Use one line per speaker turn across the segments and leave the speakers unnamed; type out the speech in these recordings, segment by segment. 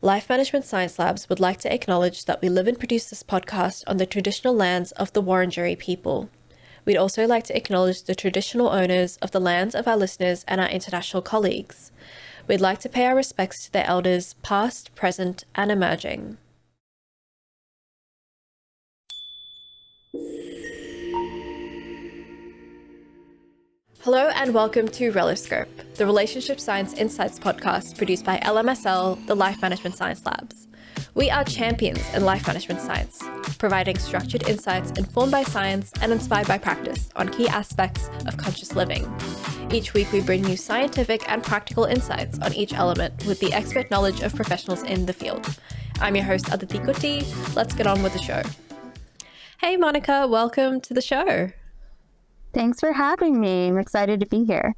Life Management Science Labs would like to acknowledge that we live and produce this podcast on the traditional lands of the Wurundjeri people. We'd also like to acknowledge the traditional owners of the lands of our listeners and our international colleagues. We'd like to pay our respects to their elders, past, present, and emerging. Hello and welcome to Reloscope, the Relationship Science Insights podcast produced by LMSL, the Life Management Science Labs. We are champions in life management science, providing structured insights informed by science and inspired by practice on key aspects of conscious living. Each week we bring you scientific and practical insights on each element with the expert knowledge of professionals in the field. I'm your host, Aditi Kutty. Let's get on with the show. Hey Monica, welcome to the show.
Thanks for having me. I'm excited to be here.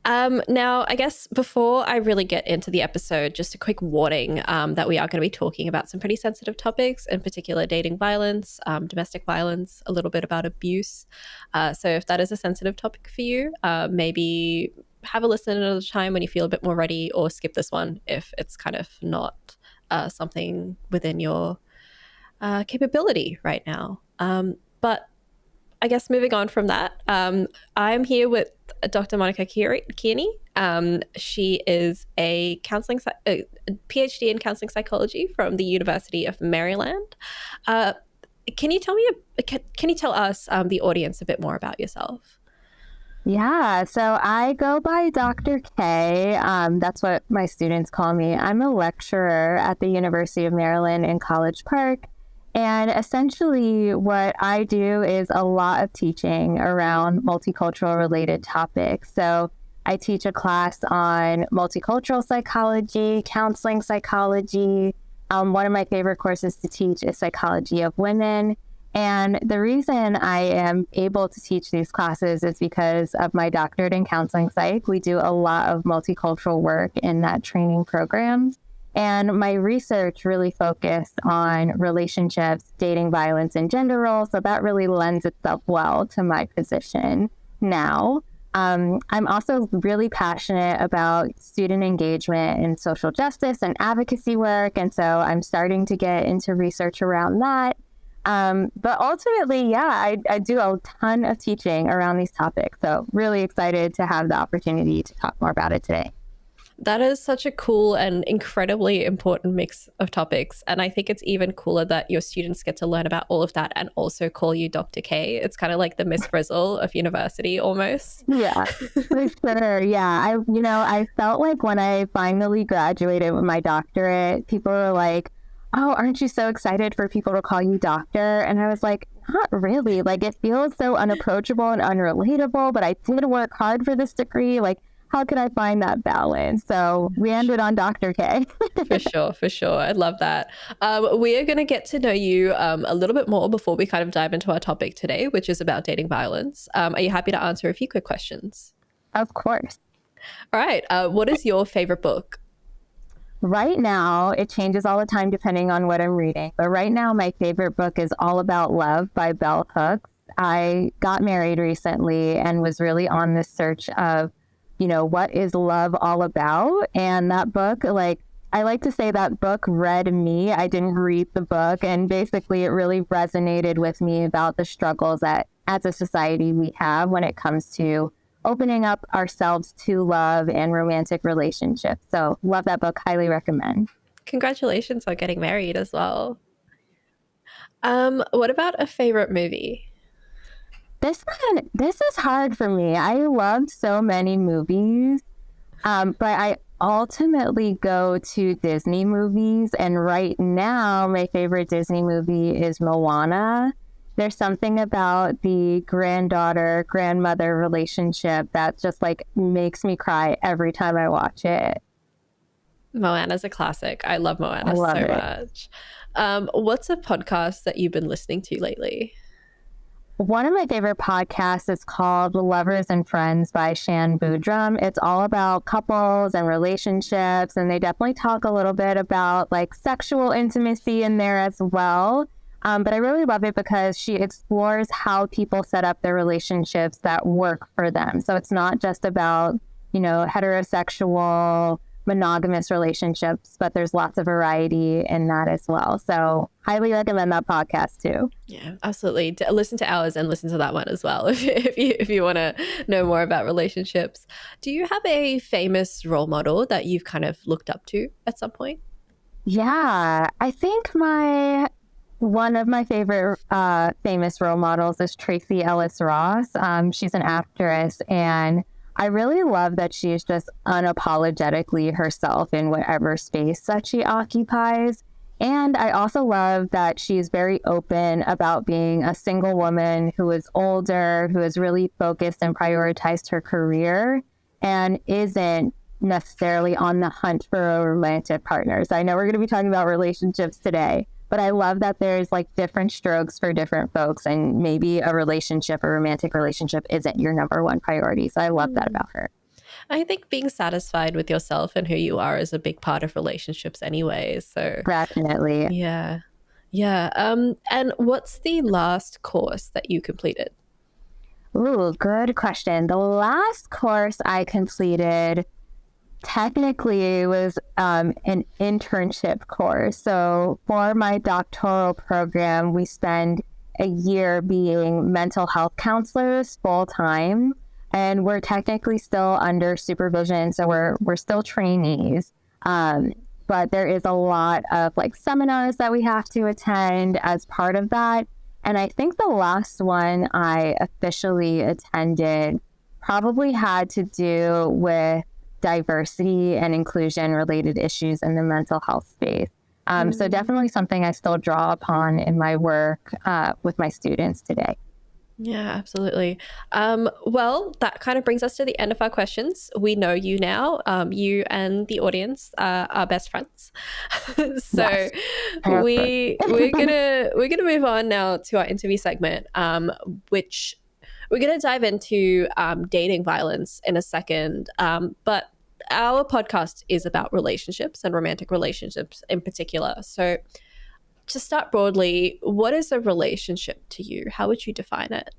Now, I guess before I really get into the episode, just a quick warning that we are going to be talking about some pretty sensitive topics, in particular dating violence, domestic violence, a little bit about abuse. So if that is a sensitive topic for you, maybe have a listen another time when you feel a bit more ready, or skip this one if it's kind of not something within your capability right now. But I guess moving on from that, I'm here with Dr. Monica Kearney. She is a Ph.D. in counseling psychology from the University of Maryland. Can you tell us, the audience, a bit more about yourself?
Yeah, so I go by Dr. K. That's what my students call me. I'm a lecturer at the University of Maryland in College Park. And essentially what I do is a lot of teaching around multicultural related topics. So I teach a class on multicultural psychology, counseling psychology. One of my favorite courses to teach is psychology of women. And the reason I am able to teach these classes is because of my doctorate in counseling psych. We do a lot of multicultural work in that training program. And my research really focused on relationships, dating violence, and gender roles. So that really lends itself well to my position now. I'm also really passionate about student engagement in social justice and advocacy work. And so I'm starting to get into research around that. But ultimately, yeah, I do a ton of teaching around these topics. So really excited to have the opportunity to talk more about it today.
That is such a cool and incredibly important mix of topics. And I think it's even cooler that your students get to learn about all of that and also call you Dr. K. It's kind of like the Miss Frizzle of university almost.
Yeah, for sure. Yeah, I felt like when I finally graduated with my doctorate, people were like, oh, aren't you so excited for people to call you doctor? And I was like, not really. Like, it feels so unapproachable and unrelatable, but I did work hard for this degree. Like, how could I find that balance? So we ended on Dr. K.
For sure. I love that. We are going to get to know you a little bit more before we kind of dive into our topic today, which is about dating violence. Are you happy to answer a few quick questions?
Of course.
All right. What is your favorite book?
Right now, it changes all the time depending on what I'm reading. But right now, my favorite book is All About Love by Bell Hooks. I got married recently and was really on this search of, what is love all about? And that book, I like to say that book read me. I didn't read the book. And basically, it really resonated with me about the struggles that as a society we have when it comes to opening up ourselves to love and romantic relationships. So love that book. Highly recommend.
Congratulations on getting married as well. What about a favorite movie?
This is hard for me. I loved so many movies, but I ultimately go to Disney movies. And right now, my favorite Disney movie is Moana. There's something about the grandmother relationship that just makes me cry every time I watch it.
Moana's a classic. I love Moana so much. What's a podcast that you've been listening to lately?
One of my favorite podcasts is called Lovers and Friends by Shan Boodram. It's all about couples and relationships, and they definitely talk a little bit about sexual intimacy in there as well. But I really love it because she explores how people set up their relationships that work for them. So it's not just about, heterosexual monogamous relationships, but there's lots of variety in that as well. So highly recommend that podcast too.
Yeah, absolutely. Listen to ours and listen to that one as well if you want to know more about relationships. Do you have a famous role model that you've kind of looked up to at some point?
Yeah, I think one of my favorite famous role models is Tracy Ellis Ross. She's an actress, and I really love that she's just unapologetically herself in whatever space that she occupies. And I also love that she's very open about being a single woman who is older, who has really focused and prioritized her career and isn't necessarily on the hunt for romantic partners. I know we're going to be talking about relationships today, but I love that there's like different strokes for different folks, and maybe a relationship, a romantic relationship, isn't your number one priority. So I love that about her.
I think being satisfied with yourself and who you are is a big part of relationships anyway. So
Definitely.
yeah. Yeah. And what's the last course that you completed?
Ooh, good question. The last course I completed technically was an internship course. So for my doctoral program, we spend a year being mental health counselors full time, and we're technically still under supervision. So we're still trainees. But there is a lot of like seminars that we have to attend as part of that. And I think the last one I officially attended probably had to do with diversity and inclusion related issues in the mental health space. So definitely something I still draw upon in my work with my students today.
Yeah, absolutely. Well, that kind of brings us to the end of our questions. We know you now. You and the audience are best friends. So
Yes.
we're gonna move on now to our interview segment, which we're gonna dive into dating violence in a second. But our podcast is about relationships and romantic relationships in particular. So to start broadly, what is a relationship to you? How would you define it?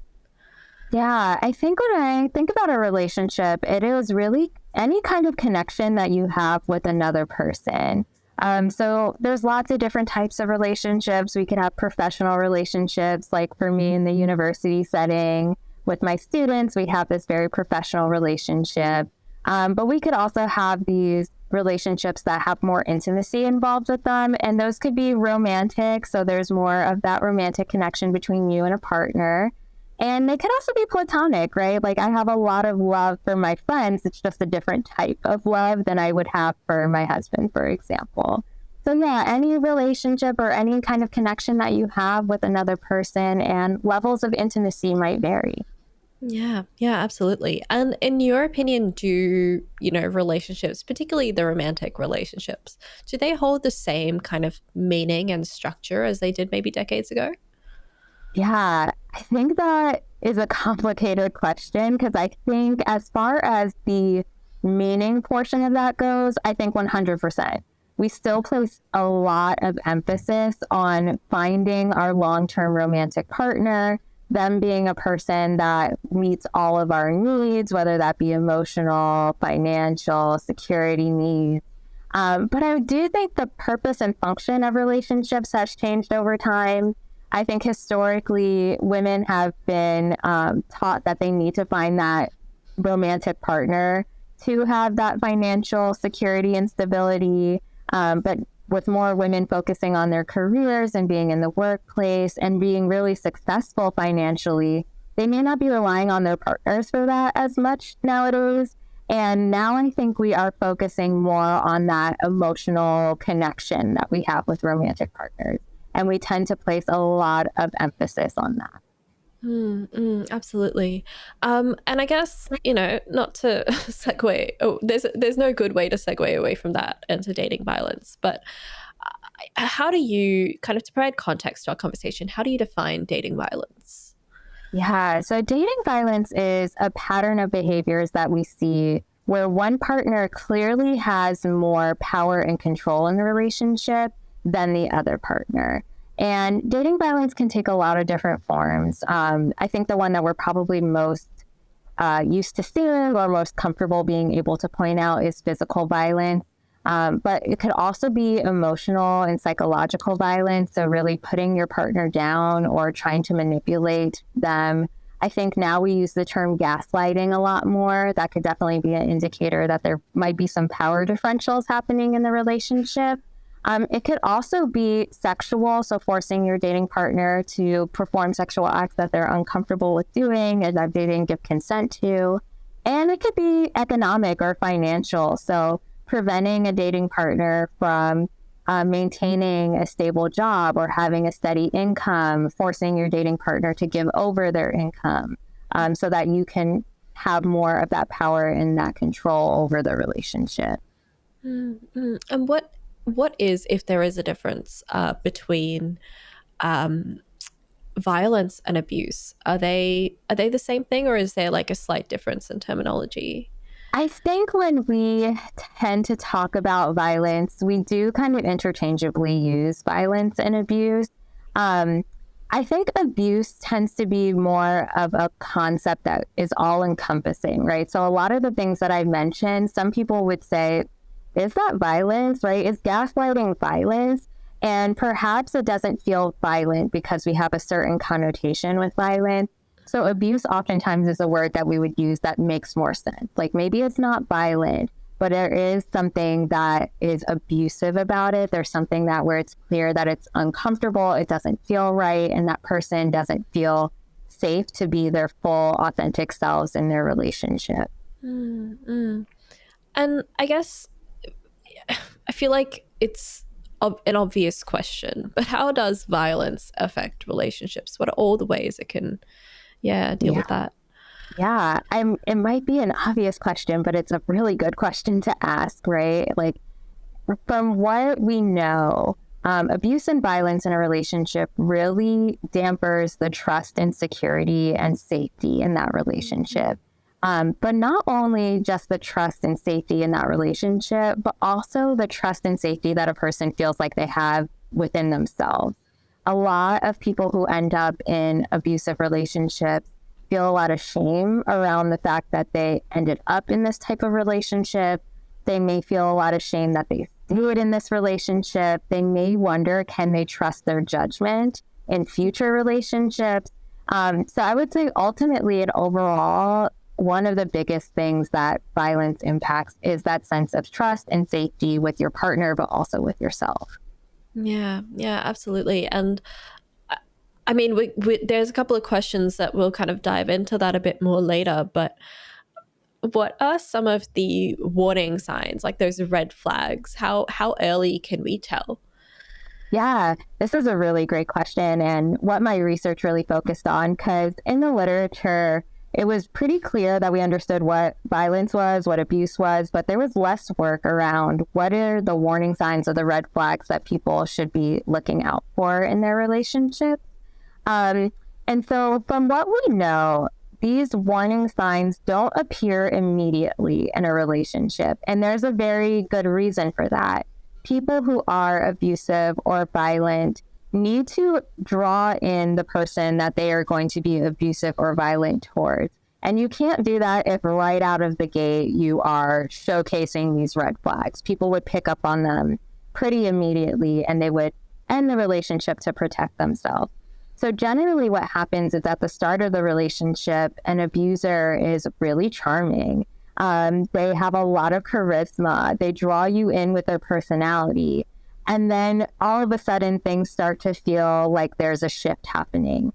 Yeah, I think when I think about a relationship, it is really any kind of connection that you have with another person. So there's lots of different types of relationships. We could have professional relationships, like for me in the university setting with my students, we have this very professional relationship. But we could also have these relationships that have more intimacy involved with them, and those could be romantic. So there's more of that romantic connection between you and a partner. And they could also be platonic, right? Like I have a lot of love for my friends. It's just a different type of love than I would have for my husband, for example. So yeah, any relationship or any kind of connection that you have with another person, and levels of intimacy might vary.
Yeah, absolutely. And in your opinion, do, relationships, particularly the romantic relationships, do they hold the same kind of meaning and structure as they did maybe decades ago?
Yeah, I think that is a complicated question, because I think as far as the meaning portion of that goes, I think 100%. We still place a lot of emphasis on finding our long-term romantic partner, them being a person that meets all of our needs, whether that be emotional, financial, security needs. But I do think the purpose and function of relationships has changed over time. I think historically, women have been taught that they need to find that romantic partner to have that financial security and stability. But with more women focusing on their careers and being in the workplace and being really successful financially, they may not be relying on their partners for that as much nowadays. And now I think we are focusing more on that emotional connection that we have with romantic partners. And we tend to place a lot of emphasis on that.
Absolutely. And I guess, not to segue, there's no good way to segue away from that into dating violence, but how do you, kind of to provide context to our conversation, how do you define dating violence?
Yeah, so dating violence is a pattern of behaviors that we see where one partner clearly has more power and control in the relationship than the other partner. And dating violence can take a lot of different forms. I think the one that we're probably most used to seeing or most comfortable being able to point out is physical violence. But it could also be emotional and psychological violence. So really putting your partner down or trying to manipulate them. I think now we use the term gaslighting a lot more. That could definitely be an indicator that there might be some power differentials happening in the relationship. It could also be sexual, so forcing your dating partner to perform sexual acts that they're uncomfortable with doing and that they didn't give consent to. And it could be economic or financial, so preventing a dating partner from maintaining a stable job or having a steady income, forcing your dating partner to give over their income so that you can have more of that power and that control over the relationship.
Mm-hmm. And what is, if there is a difference between violence and abuse? Are they the same thing, or is there like a slight difference in terminology?
I think when we tend to talk about violence, we do kind of interchangeably use violence and abuse. I think abuse tends to be more of a concept that is all encompassing, right? So a lot of the things that I mentioned, some people would say, is that violence, right? Is gaslighting violence? And perhaps it doesn't feel violent because we have a certain connotation with violence. So abuse oftentimes is a word that we would use that makes more sense. Like maybe it's not violent, but there is something that is abusive about it. There's something that where it's clear that it's uncomfortable, it doesn't feel right, and that person doesn't feel safe to be their full, authentic selves in their relationship.
Mm-hmm. And I guess I feel like it's an obvious question, but how does violence affect relationships? What are all the ways it can, deal
Yeah.
with that?
Yeah, it might be an obvious question, but it's a really good question to ask, right? Like, from what we know, abuse and violence in a relationship really dampers the trust and security and safety in that relationship. But not only just the trust and safety in that relationship, but also the trust and safety that a person feels like they have within themselves. A lot of people who end up in abusive relationships feel a lot of shame around the fact that they ended up in this type of relationship. They may feel a lot of shame that they stayed in this relationship. They may wonder, can they trust their judgment in future relationships? So I would say ultimately and overall, one of the biggest things that violence impacts is that sense of trust and safety with your partner, but also with yourself.
Yeah, absolutely. And I mean, there's a couple of questions that we'll kind of dive into that a bit more later, but what are some of the warning signs, like those red flags? How early can we tell?
Yeah, this is a really great question, and what my research really focused on, because in the literature, it was pretty clear that we understood what violence was, what abuse was, but there was less work around what are the warning signs or the red flags that people should be looking out for in their relationship. Um, and so, from what we know, these warning signs don't appear immediately in a relationship. And there's a very good reason for that. People who are abusive or violent need to draw in the person that they are going to be abusive or violent towards. And you can't do that if right out of the gate you are showcasing these red flags. People would pick up on them pretty immediately and they would end the relationship to protect themselves. So generally what happens is at the start of the relationship, an abuser is really charming. They have a lot of charisma. They draw you in with their personality. And then all of a sudden things start to feel like there's a shift happening.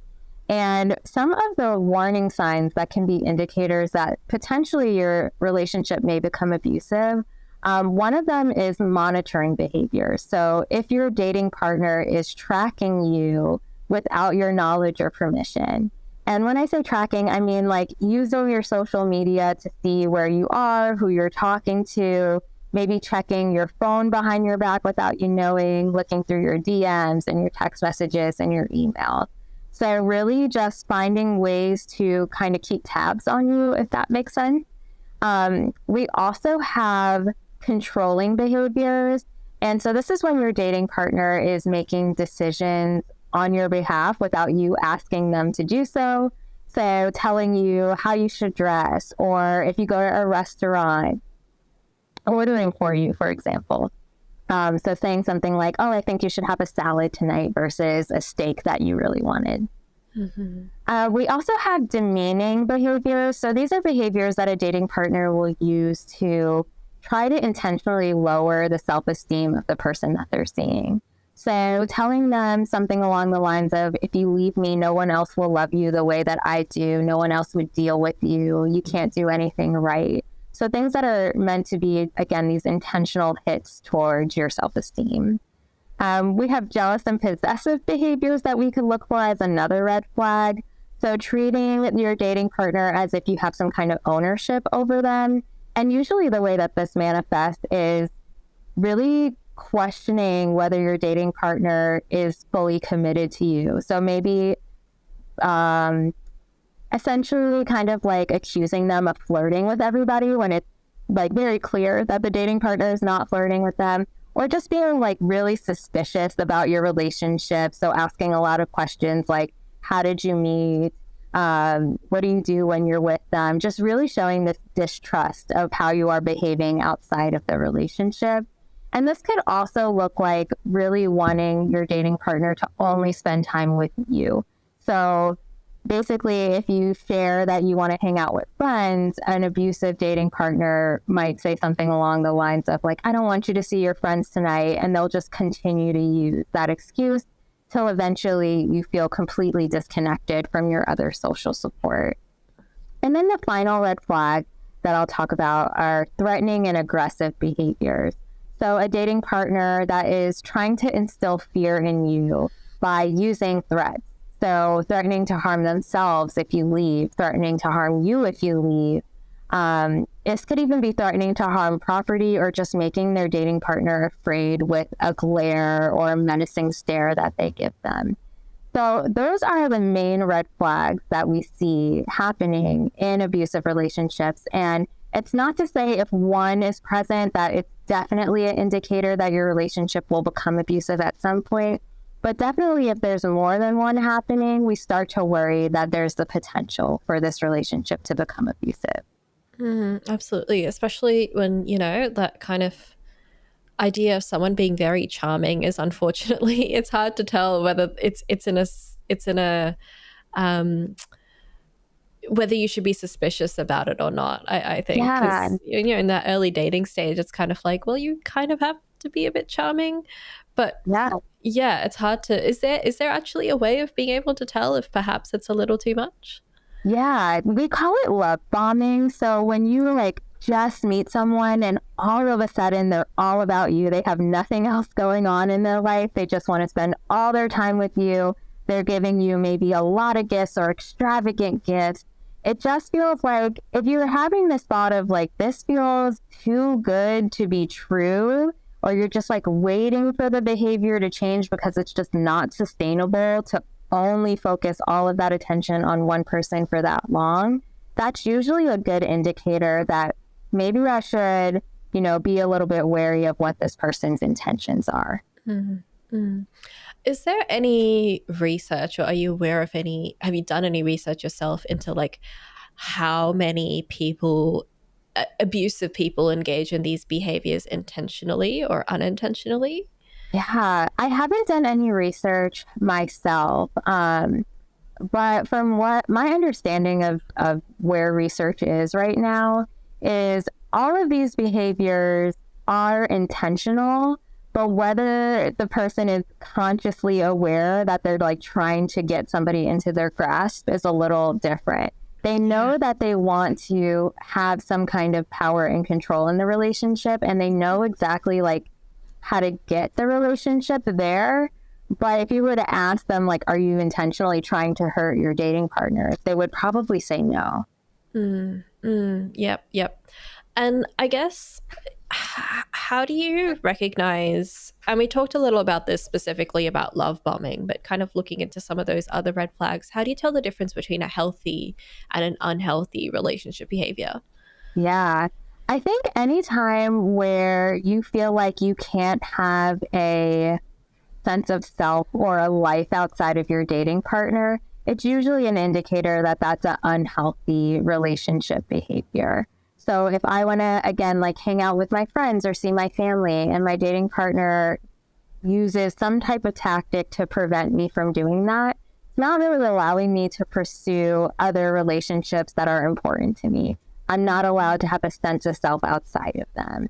And some of the warning signs that can be indicators that potentially your relationship may become abusive, one of them is monitoring behavior. So if your dating partner is tracking you without your knowledge or permission. And when I say tracking, I mean like using your social media to see where you are, who you're talking to, maybe checking your phone behind your back without you knowing, looking through your DMs and your text messages and your emails. So really just finding ways to kind of keep tabs on you, if that makes sense. We also have controlling behaviors. And so this is when your dating partner is making decisions on your behalf without you asking them to do so. So telling you how you should dress, or if you go to a restaurant, ordering for you, for example. So saying something like, oh, I think you should have a salad tonight versus a steak that you really wanted. We also have demeaning behaviors. So these are behaviors that a dating partner will use to try to intentionally lower the self-esteem of the person that they're seeing. So telling them something along the lines of, if you leave me, no one else will love you the way that I do. No one else would deal with you. You can't do anything right. So things that are meant to be, again, these intentional hits towards your self-esteem. We have jealous and possessive behaviors that we could look for as another red flag. So treating your dating partner as if you have some kind of ownership over them. And usually the way that this manifests is really questioning whether your dating partner is fully committed to you. So maybe essentially kind of like accusing them of flirting with everybody when it's like very clear that the dating partner is not flirting with them, or just being like really suspicious about your relationship. So asking a lot of questions like, how did you meet? What do you do when you're with them? Just really showing this distrust of how you are behaving outside of the relationship. And this could also look like really wanting your dating partner to only spend time with you. So basically, if you share that you want to hang out with friends, an abusive dating partner might say something along the lines of like, I don't want you to see your friends tonight. And they'll just continue to use that excuse till eventually you feel completely disconnected from your other social support. And then the final red flag that I'll talk about are threatening and aggressive behaviors. So a dating partner that is trying to instill fear in you by using threats. So threatening to harm themselves if you leave, threatening to harm you if you leave. This could even be threatening to harm property or just making their dating partner afraid with a glare or a menacing stare that they give them. So those are the main red flags that we see happening in abusive relationships. And it's not to say if one is present that it's definitely an indicator that your relationship will become abusive at some point. But definitely if there's more than one happening, we start to worry that there's the potential for this relationship to become abusive.
Absolutely. Especially when, you know, that kind of idea of someone being very charming is unfortunately, it's hard to tell whether it's in a whether you should be suspicious about it or not, I think,
Yeah,
because you know, in that early dating stage, it's kind of like, well, you kind of have to be a bit charming, but
yeah.
yeah, it's hard to. Is there actually a way of being able to tell if perhaps it's a little too much?
Yeah, we call it love bombing. So when you like just meet someone and all of a sudden they're all about you, they have nothing else going on in their life. They just want to spend all their time with you. They're giving you maybe a lot of gifts or extravagant gifts. It just feels like if you're having this thought of like, this feels too good to be true, or you're just like waiting for the behavior to change because it's just not sustainable to only focus all of that attention on one person for that long, that's usually a good indicator that maybe I should, you know, be a little bit wary of what this person's intentions are.
Mm-hmm. Is there any research, or are you aware of any, have you done any research yourself into like how many people, abusive people, engage in these behaviors intentionally or unintentionally?
Yeah, I haven't done any research myself, but from what my understanding of where research is right now is all of these behaviors are intentional, but whether the person is consciously aware that they're like trying to get somebody into their grasp is a little different. They know that they want to have some kind of power and control in the relationship, and they know exactly like how to get the relationship there. But if you were to ask them, like, are you intentionally trying to hurt your dating partner? They would probably say no.
Yep. And I guess, how do you recognize, and we talked a little about this specifically about love bombing, but kind of looking into some of those other red flags, how do you tell the difference between a healthy and an unhealthy relationship behavior?
Yeah. I think anytime where you feel like you can't have a sense of self or a life outside of your dating partner, it's usually an indicator that that's an unhealthy relationship behavior. So if I want to, again, like hang out with my friends or see my family, and my dating partner uses some type of tactic to prevent me from doing that, it's not really allowing me to pursue other relationships that are important to me. I'm not allowed to have a sense of self outside of them.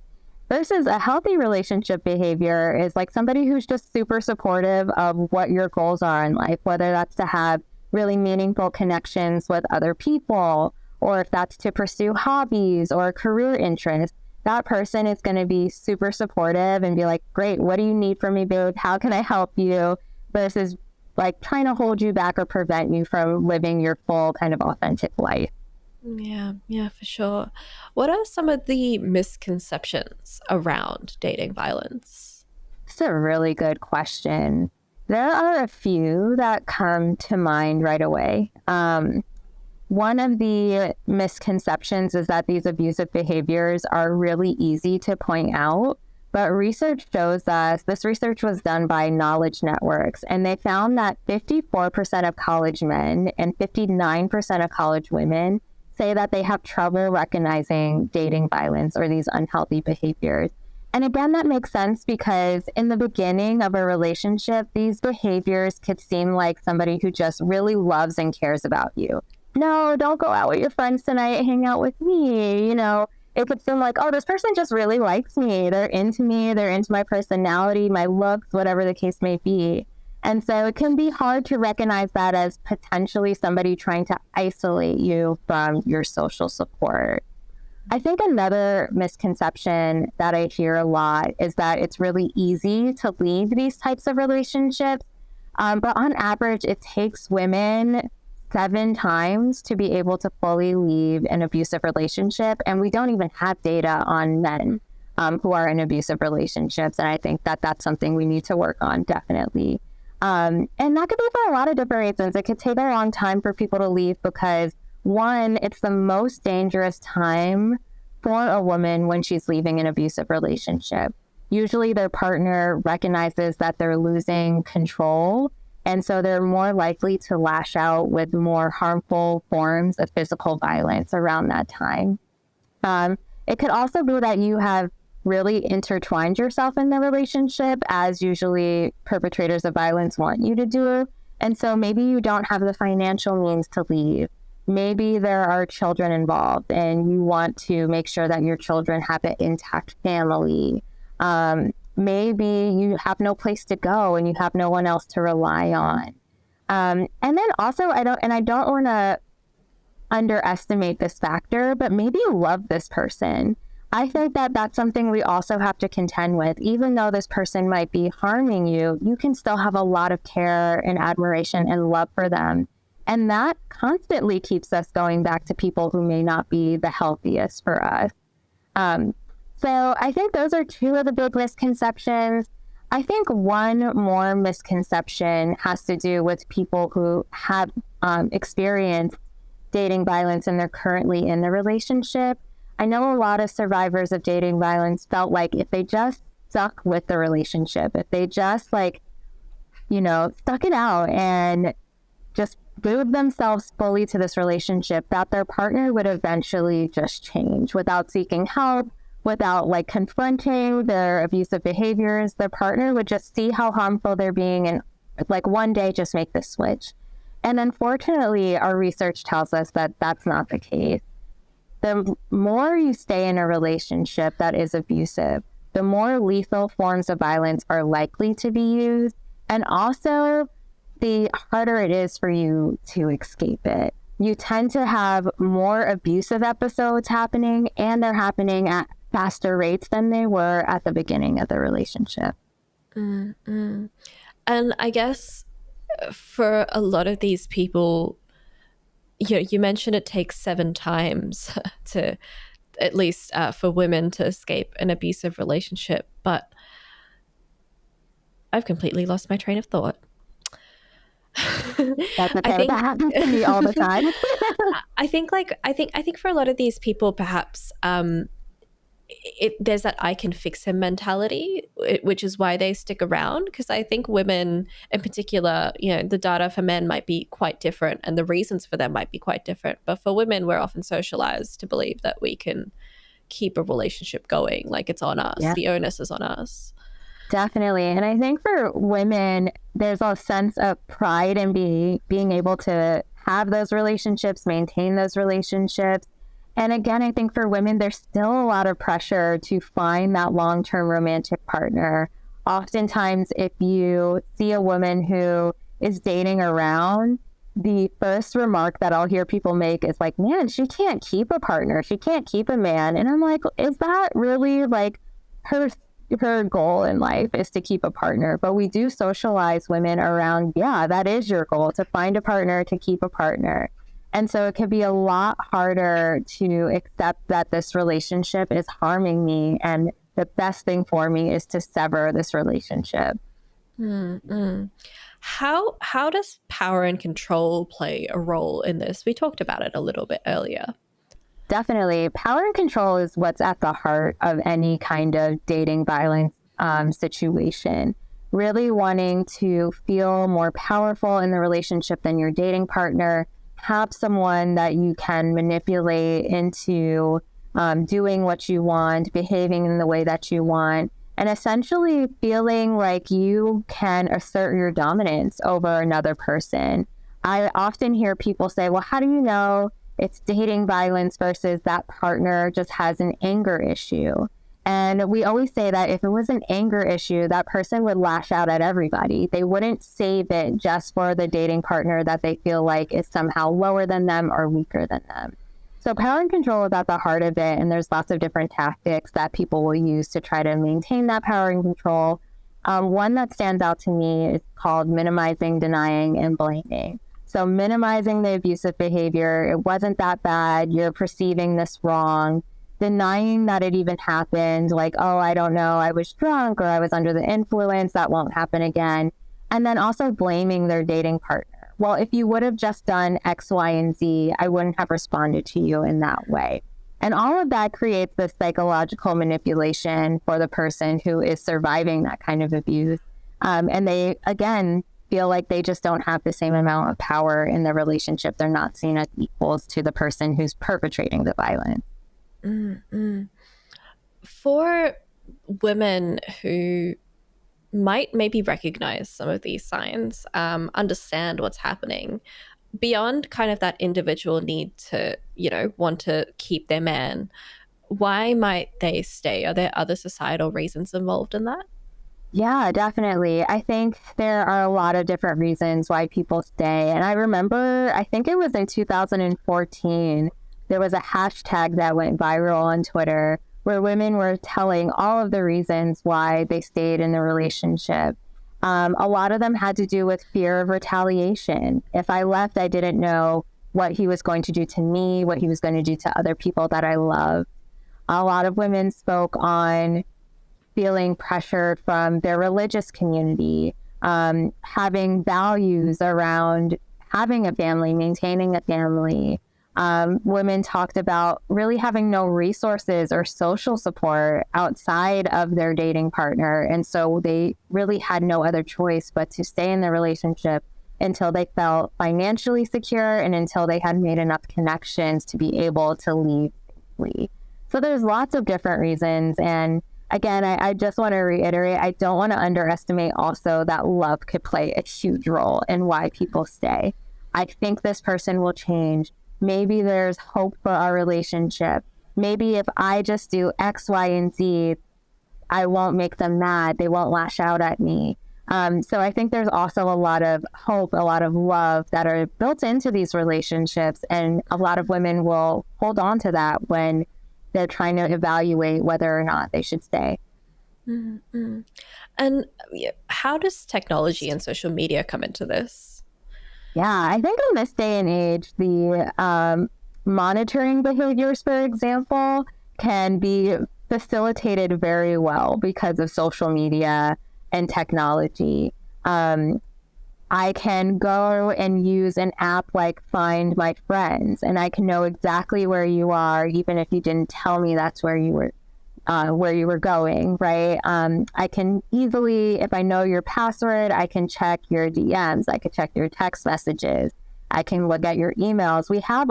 Versus a healthy relationship behavior is like somebody who's just super supportive of what your goals are in life, whether that's to have really meaningful connections with other people, or if that's to pursue hobbies or career interests. That person is going to be super supportive and be like, great, what do you need from me, babe? How can I help you? Versus like trying to hold you back or prevent you from living your full kind of authentic life.
Yeah, for sure. What are some of the misconceptions around dating violence?
It's a really good question. There are a few that come to mind right away. One of the misconceptions is that these abusive behaviors are really easy to point out, but research shows us, this research was done by Knowledge Networks, and they found that 54% of college men and 59% of college women say that they have trouble recognizing dating violence or these unhealthy behaviors. And again, that makes sense because in the beginning of a relationship, these behaviors could seem like somebody who just really loves and cares about you. No, don't go out with your friends tonight, hang out with me. It could seem like, oh, this person just really likes me. They're into me. They're into my personality, my looks, whatever the case may be. And so it can be hard to recognize that as potentially somebody trying to isolate you from your social support. I think another misconception that I hear a lot is that it's really easy to leave these types of relationships. But on average, it takes women 7 times to be able to fully leave an abusive relationship. And we don't even have data on men who are in abusive relationships. And I think that that's something we need to work on, definitely. And that could be for a lot of different reasons. It could take a long time for people to leave because, one, it's the most dangerous time for a woman when she's leaving an abusive relationship. Usually their partner recognizes that they're losing control, and so they're more likely to lash out with more harmful forms of physical violence around that time. It could also be that you have really intertwined yourself in the relationship, as usually perpetrators of violence want you to do. And so maybe you don't have the financial means to leave. Maybe there are children involved and you want to make sure that your children have an intact family. Maybe you have no place to go and you have no one else to rely on. And then also, I don't want to underestimate this factor, but maybe you love this person. I think that that's something we also have to contend with. Even though this person might be harming you, you can still have a lot of care and admiration and love for them. And that constantly keeps us going back to people who may not be the healthiest for us. So I think those are 2 of the big misconceptions. I think one more misconception has to do with people who have experienced dating violence and they're currently in a relationship. I know a lot of survivors of dating violence felt like if they just stuck with the relationship, if they just stuck it out and just glued themselves fully to this relationship, that their partner would eventually just change without seeking help, without confronting their abusive behaviors. Their partner would just see how harmful they're being and one day just make the switch. And unfortunately, our research tells us that that's not the case. The more you stay in a relationship that is abusive, the more lethal forms of violence are likely to be used. And also, the harder it is for you to escape it. You tend to have more abusive episodes happening, and they're happening at faster rates than they were at the beginning of the relationship.
Mm-hmm. And I guess for a lot of these people, you mentioned it takes 7 times to, at least for women, to escape an abusive relationship. But I've completely lost my train of thought.
That's okay. That happens to me all the time.
I think for a lot of these people, perhaps there's that I can fix him mentality, which is why they stick around. Because I think women in particular, the data for men might be quite different and the reasons for them might be quite different. But for women, we're often socialized to believe that we can keep a relationship going. Like, it's on us.
Yeah,
The onus is on us.
definitely. And I think for women, there's a sense of pride in being able to have those relationships, maintain those relationships. And again, I think for women, there's still a lot of pressure to find that long-term romantic partner. Oftentimes, if you see a woman who is dating around, the first remark that I'll hear people make is like, man, she can't keep a partner. She can't keep a man. And I'm like, is that really like her goal in life is to keep a partner? But we do socialize women around, yeah, that is your goal, to find a partner, to keep a partner. And so it can be a lot harder to accept that this relationship is harming me and the best thing for me is to sever this relationship.
Mm-hmm. How does power and control play a role in this? We talked about it a little bit earlier.
Definitely. Power and control is what's at the heart of any kind of dating violence situation. Really wanting to feel more powerful in the relationship than your dating partner, have someone that you can manipulate into doing what you want, behaving in the way that you want, and essentially feeling like you can assert your dominance over another person. I often hear people say, well, how do you know it's dating violence versus that partner just has an anger issue? And we always say that if it was an anger issue, that person would lash out at everybody. They wouldn't save it just for the dating partner that they feel like is somehow lower than them or weaker than them. So power and control is at the heart of it, and there's lots of different tactics that people will use to try to maintain that power and control. One that stands out to me is called minimizing, denying, and blaming. So minimizing the abusive behavior, it wasn't that bad, you're perceiving this wrong. Denying that it even happened, like, oh, I don't know, I was drunk or I was under the influence, that won't happen again. And then also blaming their dating partner. Well, if you would have just done X, Y, and Z, I wouldn't have responded to you in that way. And all of that creates this psychological manipulation for the person who is surviving that kind of abuse. And they, again, feel like they just don't have the same amount of power in the relationship. They're not seen as equals to the person who's perpetrating the violence.
Mm-hmm. For women who might maybe recognize some of these signs, understand what's happening, beyond kind of that individual need to, want to keep their man, why might they stay? Are there other societal reasons involved in that?
Yeah, definitely. I think there are a lot of different reasons why people stay. And I remember, I think it was in 2014, there was a hashtag that went viral on Twitter where women were telling all of the reasons why they stayed in the relationship. A lot of them had to do with fear of retaliation. If I left, I didn't know what he was going to do to me, what he was going to do to other people that I love. A lot of women spoke on feeling pressured from their religious community, having values around having a family, maintaining a family. Women talked about really having no resources or social support outside of their dating partner. And so they really had no other choice but to stay in the relationship until they felt financially secure and until they had made enough connections to be able to leave safely. So there's lots of different reasons. And again, I just want to reiterate, I don't want to underestimate also that love could play a huge role in why people stay. I think this person will change. Maybe there's hope for our relationship. Maybe if I just do X, Y, and Z, I won't make them mad. They won't lash out at me. So I think there's also a lot of hope, a lot of love that are built into these relationships. And a lot of women will hold on to that when they're trying to evaluate whether or not they should stay.
Mm-hmm. And how does technology and social media come into this?
Yeah, I think in this day and age, the monitoring behaviors, for example, can be facilitated very well because of social media and technology. I can go and use an app like Find My Friends, and I can know exactly where you are, even if you didn't tell me that's where you were going, right? I can easily, if I know your password, I can check your DMs, I can check your text messages, I can look at your emails. We have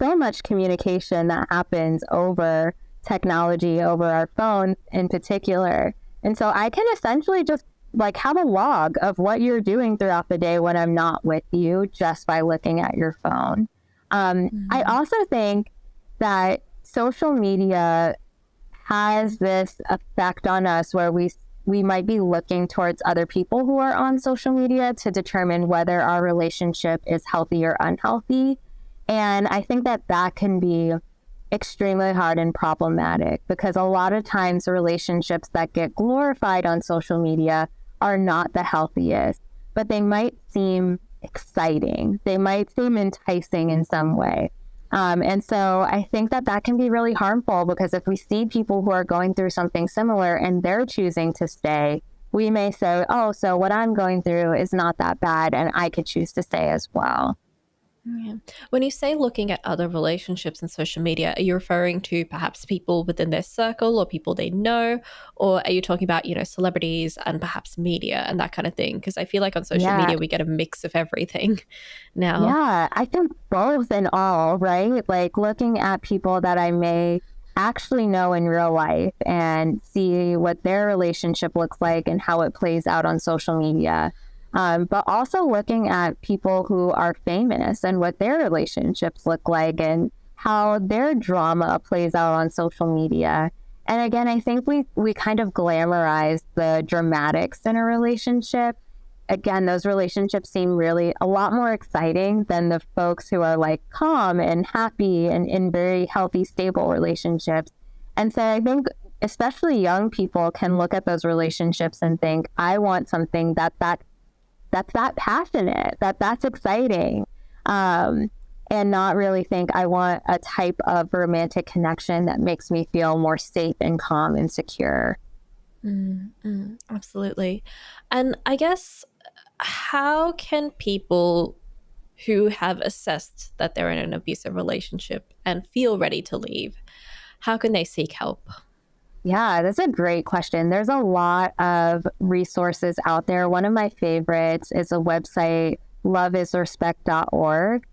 so much communication that happens over technology over our phones in particular. And so I can essentially just like have a log of what you're doing throughout the day when I'm not with you just by looking at your phone. I also think that social media has this effect on us where we might be looking towards other people who are on social media to determine whether our relationship is healthy or unhealthy. And I think that that can be extremely hard and problematic because a lot of times the relationships that get glorified on social media are not the healthiest, but they might seem exciting. They might seem enticing in some way. And so I think that that can be really harmful because if we see people who are going through something similar and they're choosing to stay, we may say, oh, so what I'm going through is not that bad and I could choose to stay as well.
Yeah. When you say looking at other relationships in social media, are you referring to perhaps people within their circle or people they know? Or are you talking about, celebrities and perhaps media and that kind of thing? Because I feel like on social
Yeah.
media, we get a mix of everything now.
Yeah, I think both and all, right? Like looking at people that I may actually know in real life and see what their relationship looks like and how it plays out on social media. But also looking at people who are famous and what their relationships look like and how their drama plays out on social media. And again, I think we kind of glamorize the dramatics in a relationship. Again, those relationships seem really a lot more exciting than the folks who are like calm and happy and in very healthy, stable relationships. And so I think especially young people can look at those relationships and think, I want something that's that passionate, that's exciting, and not really think I want a type of romantic connection that makes me feel more safe and calm and secure.
Absolutely. And I guess, how can people who have assessed that they're in an abusive relationship and feel ready to leave, how can they seek help?
Yeah, that's a great question. There's a lot of resources out there. One of my favorites is a website, loveisrespect.org.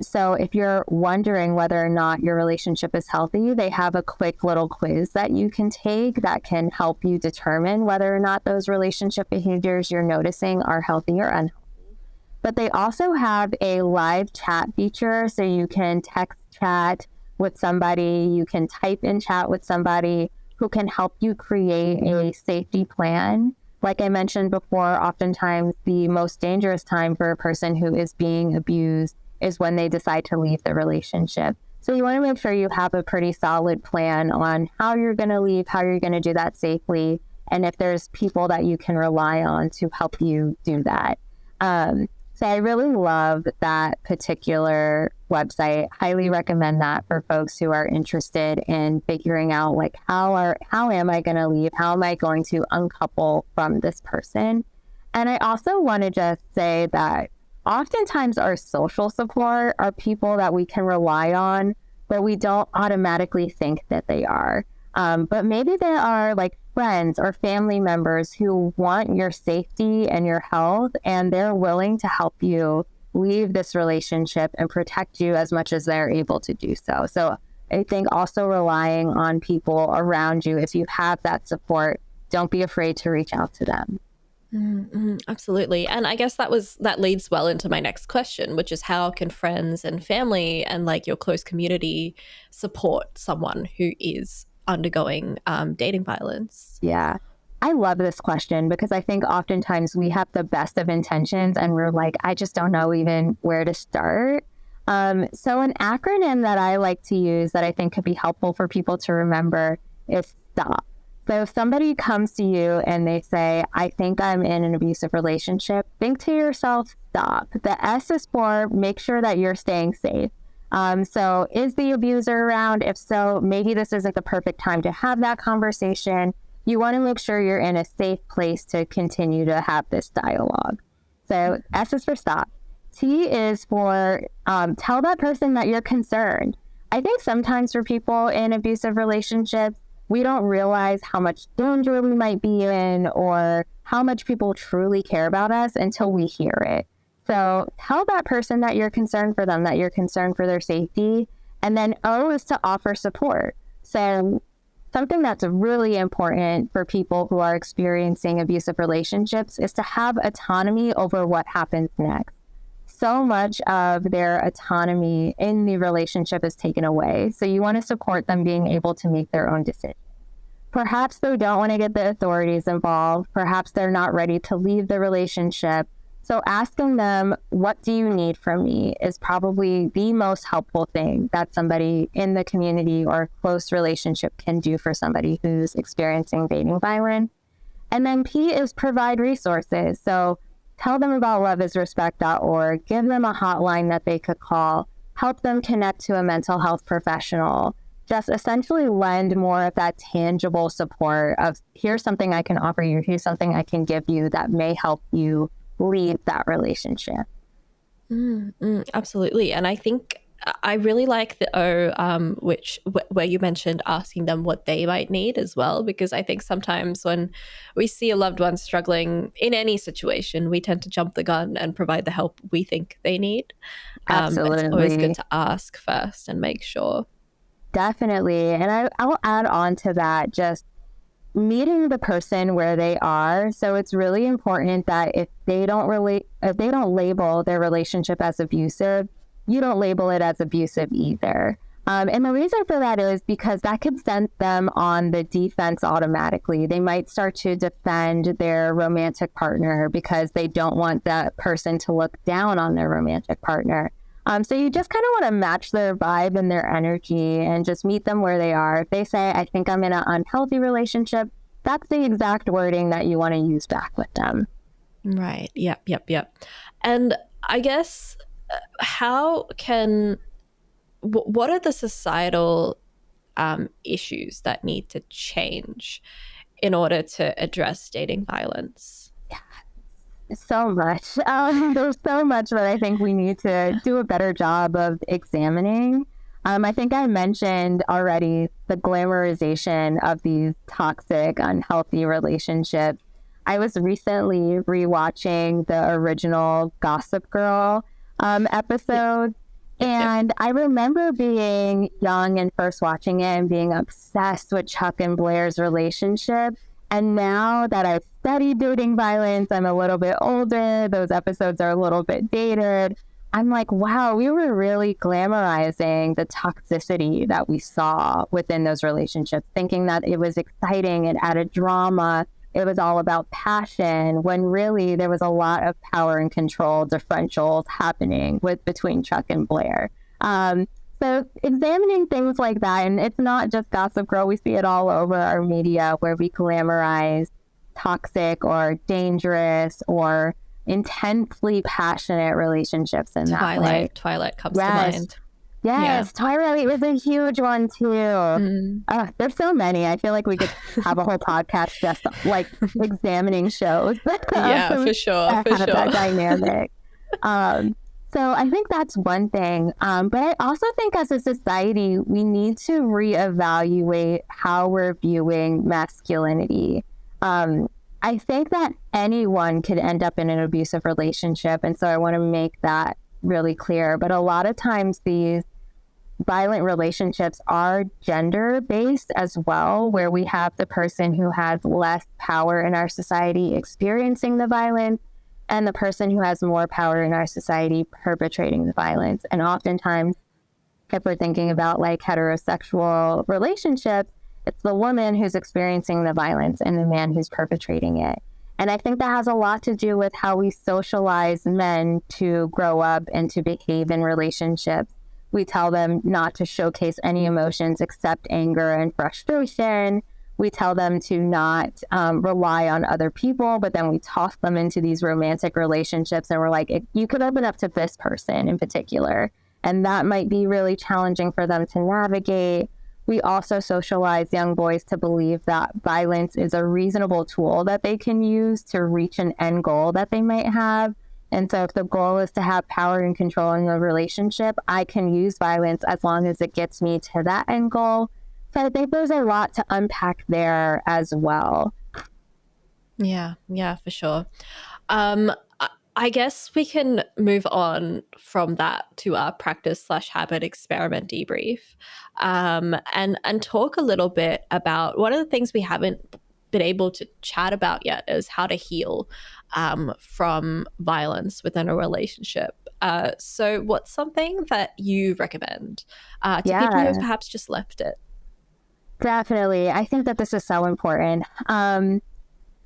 So if you're wondering whether or not your relationship is healthy, they have a quick little quiz that you can take that can help you determine whether or not those relationship behaviors you're noticing are healthy or unhealthy. But they also have a live chat feature, so you can text chat with somebody, you can type in chat with somebody who can help you create a safety plan. Like I mentioned before, oftentimes the most dangerous time for a person who is being abused is when they decide to leave the relationship. So you want to make sure you have a pretty solid plan on how you're going to leave, how you're going to do that safely, and if there's people that you can rely on to help you do that. So I really love that particular website. Highly recommend that for folks who are interested in figuring out like how am I going to leave? How am I going to uncouple from this person? And I also want to just say that oftentimes our social support are people that we can rely on, but we don't automatically think that they are. But maybe they are like friends or family members who want your safety and your health, and they're willing to help you leave this relationship and protect you as much as they're able to do so. So I think also relying on people around you, if you have that support, don't be afraid to reach out to them.
Absolutely. And I guess that leads well into my next question, which is how can friends and family and like your close community support someone who is undergoing dating violence?
Yeah. I love this question because I think oftentimes we have the best of intentions and we're like, I just don't know even where to start. So an acronym that I like to use that I think could be helpful for people to remember is STOP. So if somebody comes to you and they say, I think I'm in an abusive relationship, think to yourself, stop. The S is for make sure that you're staying safe. So is the abuser around? If so, maybe this isn't the perfect time to have that conversation. You want to make sure you're in a safe place to continue to have this dialogue. So S is for stop. T is for tell that person that you're concerned. I think sometimes for people in abusive relationships, we don't realize how much danger we might be in or how much people truly care about us until we hear it. So tell that person that you're concerned for them, that you're concerned for their safety. And then O is to offer support. So something that's really important for people who are experiencing abusive relationships is to have autonomy over what happens next. So much of their autonomy in the relationship is taken away. So you want to support them being able to make their own decisions. Perhaps they don't want to get the authorities involved. Perhaps they're not ready to leave the relationship. So asking them, what do you need from me, is probably the most helpful thing that somebody in the community or close relationship can do for somebody who's experiencing dating violence. And then P is provide resources. So tell them about loveisrespect.org, give them a hotline that they could call, help them connect to a mental health professional, just essentially lend more of that tangible support of, here's something I can offer you, here's something I can give you that may help you leave that relationship.
Absolutely. And I think I really like the where you mentioned asking them what they might need as well, because I think sometimes when we see a loved one struggling in any situation, we tend to jump the gun and provide the help we think they need. It's always good
Absolutely.
to ask first and make sure.
Definitely. And I'll add on to that, just meeting the person where they are. So it's really important that if they don't label their relationship as abusive, you don't label it as abusive either. And the reason for that is because that could send them on the defense automatically. They might start to defend their romantic partner because they don't want that person to look down on their romantic partner. So you just kind of want to match their vibe and their energy and just meet them where they are. If they say, I think I'm in an unhealthy relationship, that's the exact wording that you want to use back with them.
Right. Yep. And I guess what are the societal issues that need to change in order to address dating violence?
So much. There's so much that I think we need to do a better job of examining. I think I mentioned already the glamorization of these toxic, unhealthy relationships. I was recently rewatching the original Gossip Girl episode, and I remember being young and first watching it and being obsessed with Chuck and Blair's relationship. And now that I've studied dating violence, I'm a little bit older, those episodes are a little bit dated. I'm like, wow, we were really glamorizing the toxicity that we saw within those relationships, thinking that it was exciting, it added drama, it was all about passion, when really there was a lot of power and control differentials happening between Chuck and Blair. So examining things like that, and it's not just Gossip Girl, we see it all over our media where we glamorize toxic or dangerous or intensely passionate relationships in that way.
Twilight comes to mind.
Yes, Twilight was a huge one too. There's so many. I feel like we could have a whole podcast just like examining shows.
Yeah, for sure.
That dynamic. So I think that's one thing. But I also think as a society, we need to reevaluate how we're viewing masculinity. I think that anyone could end up in an abusive relationship. And so I want to make that really clear. But a lot of times these violent relationships are gender-based as well, where we have the person who has less power in our society experiencing the violence and the person who has more power in our society perpetrating the violence. And oftentimes, if we're thinking about like heterosexual relationships, it's the woman who's experiencing the violence and the man who's perpetrating it. And I think that has a lot to do with how we socialize men to grow up and to behave in relationships. We tell them not to showcase any emotions except anger and frustration. We tell them to not rely on other people, but then we toss them into these romantic relationships and we're like, you could open up to this person in particular. And that might be really challenging for them to navigate. We also socialize young boys to believe that violence is a reasonable tool that they can use to reach an end goal that they might have. And so if the goal is to have power and control in the relationship, I can use violence as long as it gets me to that end goal. So I think there's a lot to unpack there as well.
Yeah, for sure. I guess we can move on from that to our practice/habit experiment debrief, and talk a little bit about one of the things we haven't been able to chat about yet is how to heal from violence within a relationship. So, what's something that you recommend to people who have
Yeah,
perhaps just left it?
definitely. I think that this is so important.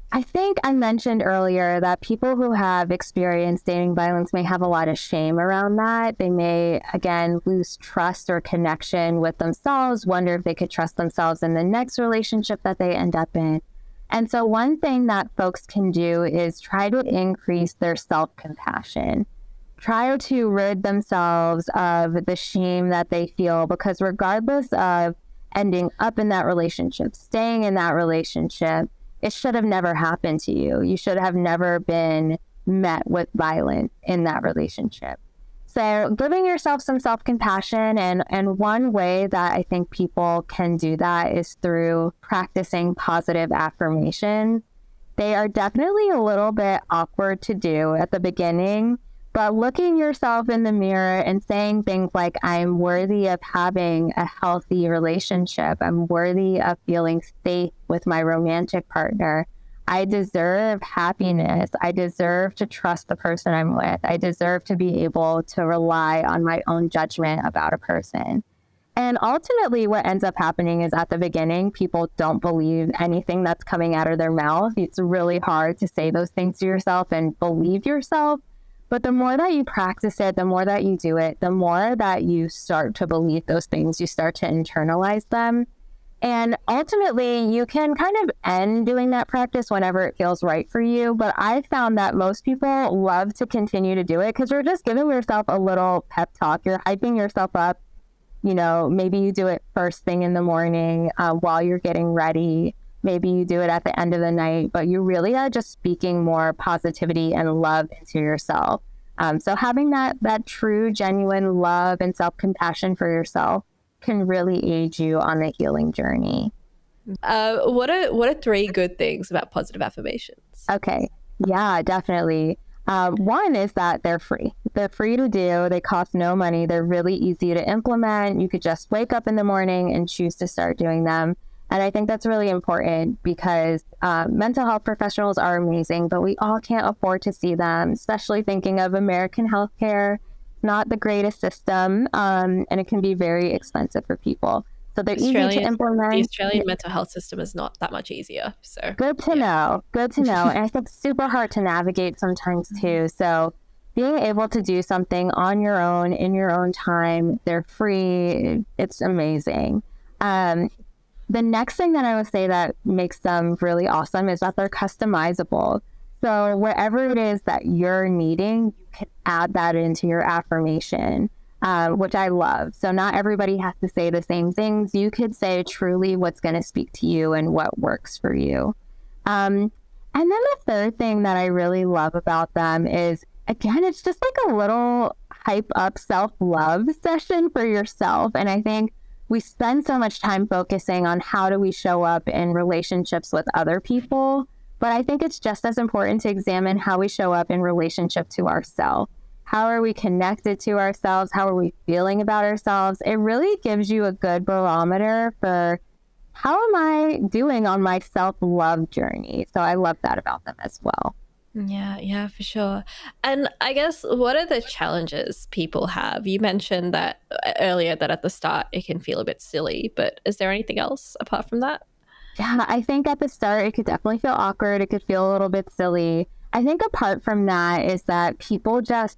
I think I mentioned earlier that people who have experienced dating violence may have a lot of shame around that. They may, again, lose trust or connection with themselves, wonder if they could trust themselves in the next relationship that they end up in. And so, one thing that folks can do is try to increase their self compassion. Try to rid themselves of the shame that they feel, because regardless of ending up in that relationship, staying in that relationship, it should have never happened to you. You should have never been met with violence in that relationship. So giving yourself some self-compassion, and one way that I think people can do that is through practicing positive affirmations. They are definitely a little bit awkward to do at the beginning, but looking yourself in the mirror and saying things like, I'm worthy of having a healthy relationship. I'm worthy of feeling safe with my romantic partner. I deserve happiness. I deserve to trust the person I'm with. I deserve to be able to rely on my own judgment about a person. And ultimately, what ends up happening is at the beginning, people don't believe anything that's coming out of their mouth. It's really hard to say those things to yourself and believe yourself. But the more that you practice it, the more that you do it, the more that you start to believe those things, you start to internalize them. And ultimately, you can kind of end doing that practice whenever it feels right for you. But I found that most people love to continue to do it because you're just giving yourself a little pep talk. You're hyping yourself up. You know, maybe you do it first thing in the morning while you're getting ready. Maybe you do it at the end of the night, but you really are just speaking more positivity and love into yourself. So having that true, genuine love and self-compassion for yourself can really aid you on the healing journey.
What are three good things about positive affirmations?
Okay. Yeah, definitely. One is that they're free. They're free to do. They cost no money. They're really easy to implement. You could just wake up in the morning and choose to start doing them. And I think that's really important because mental health professionals are amazing, but we all can't afford to see them, especially thinking of American healthcare, not the greatest system, and it can be very expensive for people. So they're easy to
The
implement.
Australian mental health system is not that much easier. So
Good to
yeah.
know. Good to know. And I think super hard to navigate sometimes too. So being able to do something on your own, in your own time, they're free. It's amazing. Um, the next thing that I would say that makes them really awesome is that they're customizable. So wherever it is that you're needing, you can add that into your affirmation, which I love. So not everybody has to say the same things. You could say truly what's going to speak to you and what works for you. And then the third thing that I really love about them is, again, it's just like a little hype up self-love session for yourself. And I think we spend so much time focusing on how do we show up in relationships with other people. But I think it's just as important to examine how we show up in relationship to ourselves. How are we connected to ourselves? How are we feeling about ourselves? It really gives you a good barometer for how am I doing on my self-love journey. So I love that about them as well.
Yeah, for sure. And I guess what are the challenges people have? You mentioned that earlier that at the start it can feel a bit silly, but is there anything else apart from that?
Yeah, I think at the start it could definitely feel awkward. It could feel a little bit silly. I think apart from that is that people just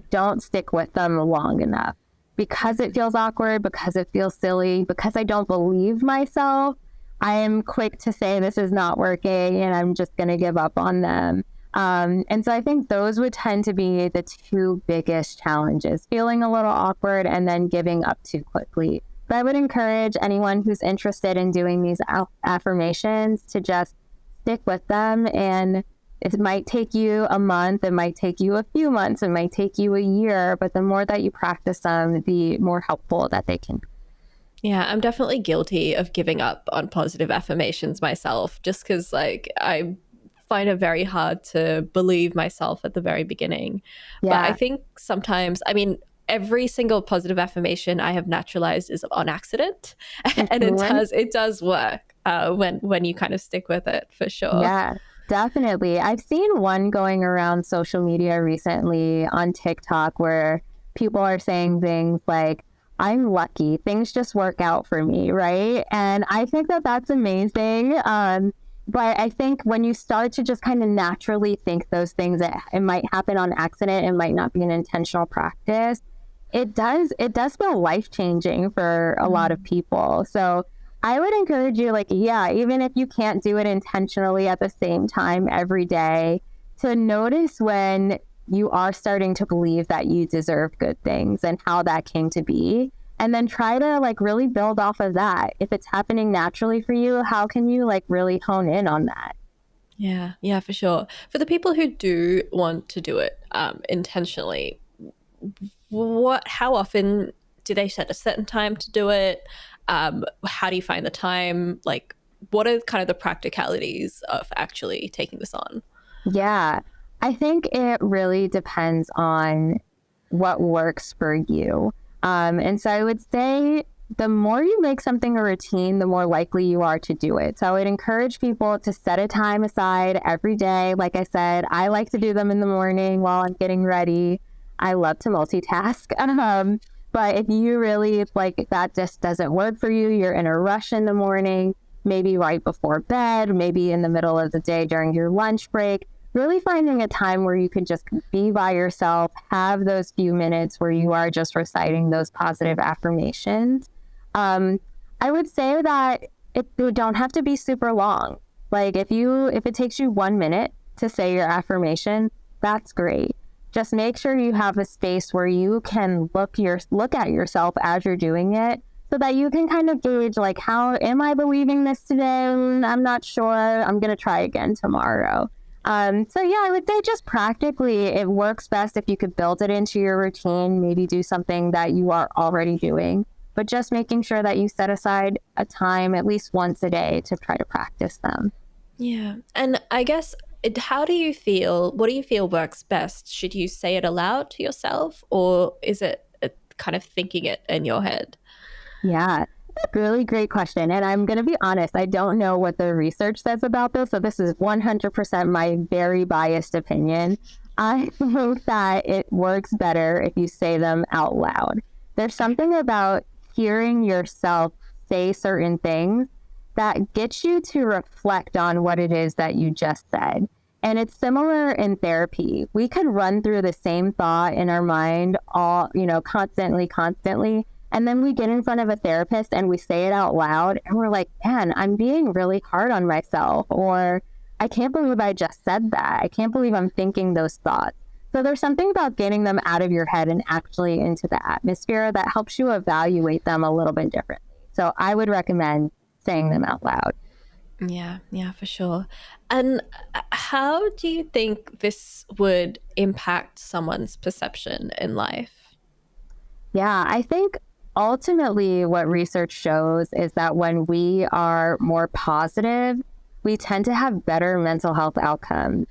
don't stick with them long enough because it feels awkward, because it feels silly, because I don't believe myself. I am quick to say this is not working and I'm just going to give up on them. And so I think those would tend to be the two biggest challenges, feeling a little awkward and then giving up too quickly. But I would encourage anyone who's interested in doing these affirmations to just stick with them. And it might take you a month, it might take you a few months, it might take you a year, but the more that you practice them, the more helpful that they can be.
Yeah, I'm definitely guilty of giving up on positive affirmations myself just because, like, I find it very hard to believe myself at the very beginning. But I
Yeah.
think sometimes, I mean, every single positive affirmation I have naturalized is on accident, and
Mhm.
it does work when you kind of stick with it, for sure.
Yeah, definitely. I've seen one going around social media recently on TikTok where people are saying things like, I'm lucky, things just work out for me, right? And I think that that's amazing. But I think when you start to just kind of naturally think those things, it might happen on accident, it might not be an intentional practice. It does feel life changing for a lot of people. So I would encourage you, like, yeah, even if you can't do it intentionally at the same time every day, to notice when you are starting to believe that you deserve good things and how that came to be. And then try to like really build off of that. If it's happening naturally for you, how can you like really hone in on that?
Yeah, yeah, for sure. For the people who do want to do it intentionally, how often do they set a certain time to do it? How do you find the time? Like, what are kind of the practicalities of actually taking this on?
Yeah, I think it really depends on what works for you. And so I would say the more you make something a routine, the more likely you are to do it. So I would encourage people to set a time aside every day. Like I said, I like to do them in the morning while I'm getting ready. I love to multitask. But if you really, if like that just doesn't work for you, you're in a rush in the morning, maybe right before bed, maybe in the middle of the day during your lunch break, really finding a time where you can just be by yourself, have those few minutes where you are just reciting those positive affirmations. Um, I would say that you don't have to be super long. Like if it takes you 1 minute to say your affirmation, that's great. Just make sure you have a space where you can look at yourself as you're doing it, so that you can kind of gauge like, how am I believing this today? I'm not sure. I'm gonna try again tomorrow. So yeah, I would say just practically, it works best if you could build it into your routine, maybe do something that you are already doing, but just making sure that you set aside a time at least once a day to try to practice them.
Yeah. And I guess, how do you feel? What do you feel works best? Should you say it aloud to yourself, or is it kind of thinking it in your head?
Yeah, really great question. And I'm going to be honest, I don't know what the research says about this. So this is 100% my very biased opinion. I think that it works better if you say them out loud. There's something about hearing yourself say certain things that gets you to reflect on what it is that you just said. And it's similar in therapy. We could run through the same thought in our mind all, constantly. And then we get in front of a therapist and we say it out loud and we're like, man, I'm being really hard on myself. Or I can't believe I just said that. I can't believe I'm thinking those thoughts. So there's something about getting them out of your head and actually into the atmosphere that helps you evaluate them a little bit differently. So I would recommend saying them out loud.
Yeah, yeah, for sure. And how do you think this would impact someone's perception in life?
Yeah, I think ultimately what research shows is that when we are more positive, we tend to have better mental health outcomes.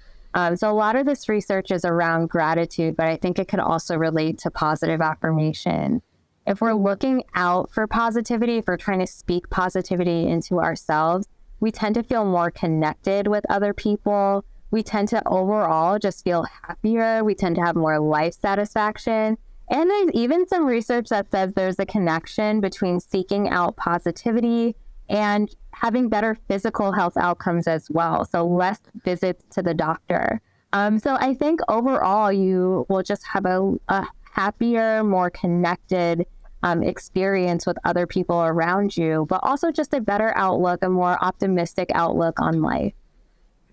So a lot of this research is around gratitude, but I think it could also relate to positive affirmation. If we're looking out for positivity, if we're trying to speak positivity into ourselves, we tend to feel more connected with other people. We tend to overall just feel happier. We tend to have more life satisfaction. And there's even some research that says there's a connection between seeking out positivity and having better physical health outcomes as well. So less visits to the doctor. So I think overall you will just have a happier, more connected experience with other people around you, but also just a better outlook, a more optimistic outlook on life.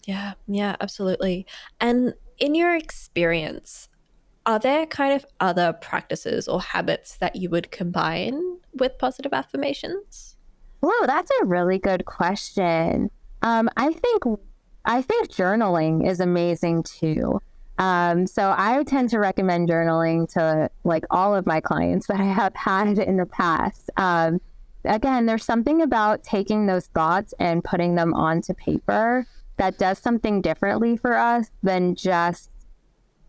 Yeah, yeah, absolutely. And in your experience, are there kind of other practices or habits that you would combine with positive affirmations?
Whoa, that's a really good question. I think journaling is amazing too. So I tend to recommend journaling to like all of my clients that I have had in the past. Again, there's something about taking those thoughts and putting them onto paper that does something differently for us than just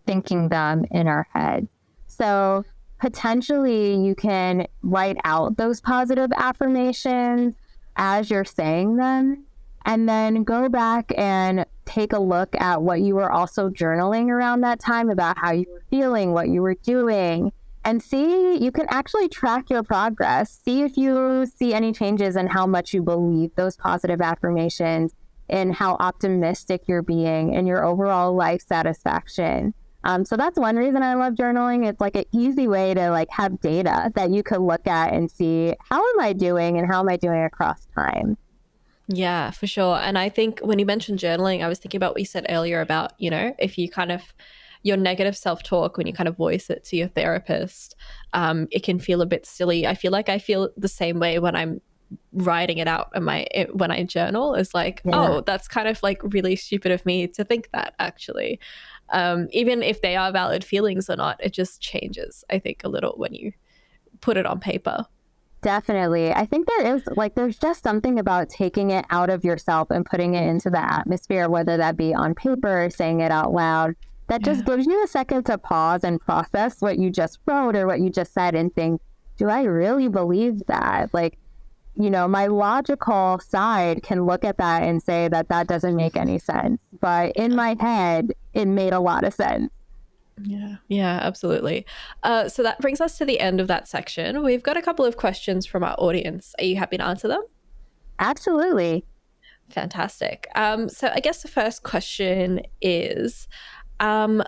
thinking them in our head. So potentially you can write out those positive affirmations as you're saying them, and then go back and take a look at what you were also journaling around that time about how you were feeling, what you were doing, and see, you can actually track your progress. See if you see any changes in how much you believe those positive affirmations and how optimistic you're being and your overall life satisfaction. So that's one reason I love journaling. It's like an easy way to like have data that you could look at and see, how am I doing and how am I doing across time?
Yeah, for sure. And I think when you mentioned journaling, I was thinking about what you said earlier about, if you kind of your negative self-talk, when you kind of voice it to your therapist, it can feel a bit silly. I feel like I feel the same way when I'm writing it out when I journal. Is like,
Yeah.
oh, that's kind of like really stupid of me to think that, actually. Even if they are valid feelings or not, it just changes, I think, a little when you put it on paper.
Definitely. I think there's just something about taking it out of yourself and putting it into the atmosphere, whether that be on paper or saying it out loud, that just gives you a second to pause and process what you just wrote or what you just said and think, do I really believe that? Like, my logical side can look at that and say that that doesn't make any sense. But in my head, it made a lot of sense.
Yeah, absolutely. So that brings us to the end of that section. We've got a couple of questions from our audience. Are you happy to answer them?
Absolutely.
Fantastic. So I guess the first question is, um,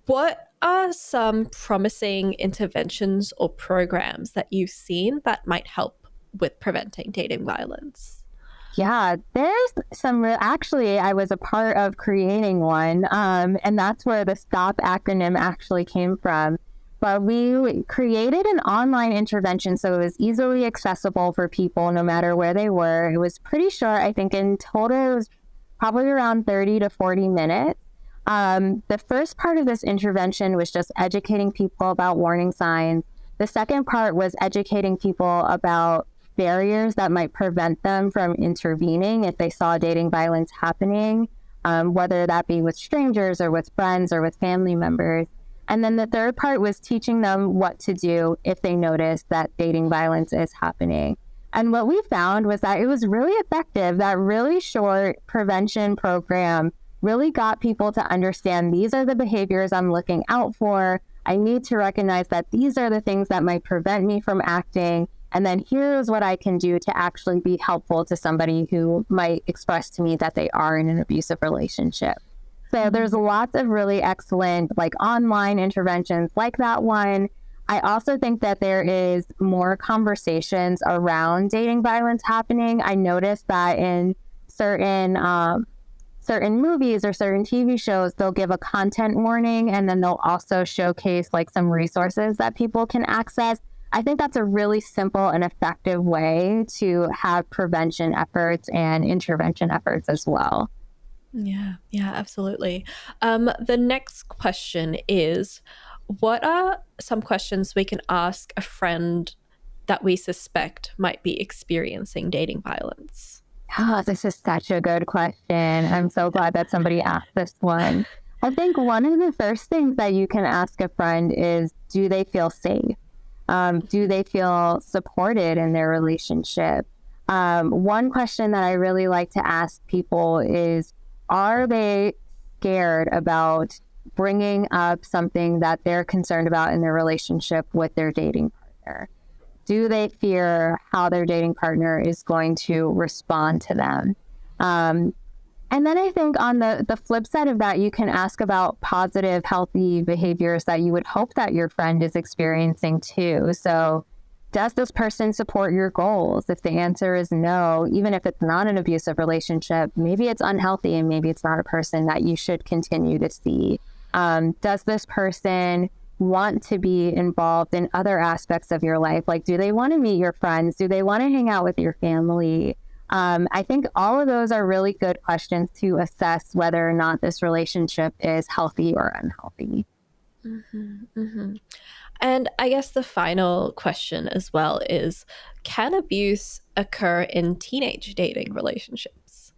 what are some promising interventions or programs that you've seen that might help with preventing dating violence?
Yeah, there's some actually, I was a part of creating one, and that's where the STOP acronym actually came from. But we created an online intervention so it was easily accessible for people no matter where they were. It was pretty short. I think in total it was probably around 30 to 40 minutes. The first part of this intervention was just educating people about warning signs. The second part was educating people about barriers that might prevent them from intervening if they saw dating violence happening, whether that be with strangers or with friends or with family members. And then the third part was teaching them what to do if they notice that dating violence is happening. And what we found was that it was really effective. That really short prevention program really got people to understand, these are the behaviors I'm looking out for. I need to recognize that these are the things that might prevent me from acting. And then here's what I can do to actually be helpful to somebody who might express to me that they are in an abusive relationship. So there's lots of really excellent like online interventions like that one. I also think that there is more conversations around dating violence happening. I noticed that in certain movies or certain TV shows, they'll give a content warning and then they'll also showcase like some resources that people can access. I think that's a really simple and effective way to have prevention efforts and intervention efforts as well.
Yeah, absolutely. The next question is, what are some questions we can ask a friend that we suspect might be experiencing dating violence?
Oh, this is such a good question. I'm so glad that somebody asked this one. I think one of the first things that you can ask a friend is, do they feel safe? Do they feel supported in their relationship? One question that I really like to ask people is, are they scared about bringing up something that they're concerned about in their relationship with their dating partner? Do they fear how their dating partner is going to respond to them? And then I think on the flip side of that, you can ask about positive, healthy behaviors that you would hope that your friend is experiencing too. So does this person support your goals? If the answer is no, even if it's not an abusive relationship, maybe it's unhealthy and maybe it's not a person that you should continue to see. Does this person want to be involved in other aspects of your life? Like, do they want to meet your friends? Do they want to hang out with your family? I think all of those are really good questions to assess whether or not this relationship is healthy or unhealthy.
And I guess the final question as well is, can abuse occur in teenage dating relationships?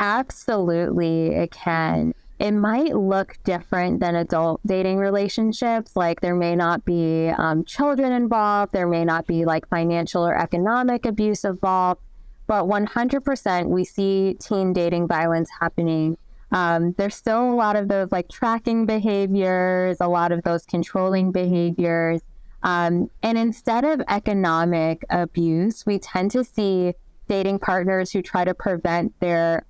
Absolutely, it can. It might look different than adult dating relationships. Like there may not be children involved, there may not be like financial or economic abuse involved, but 100% we see teen dating violence happening. There's still a lot of those like tracking behaviors, a lot of those controlling behaviors. And instead of economic abuse, we tend to see dating partners who try to prevent their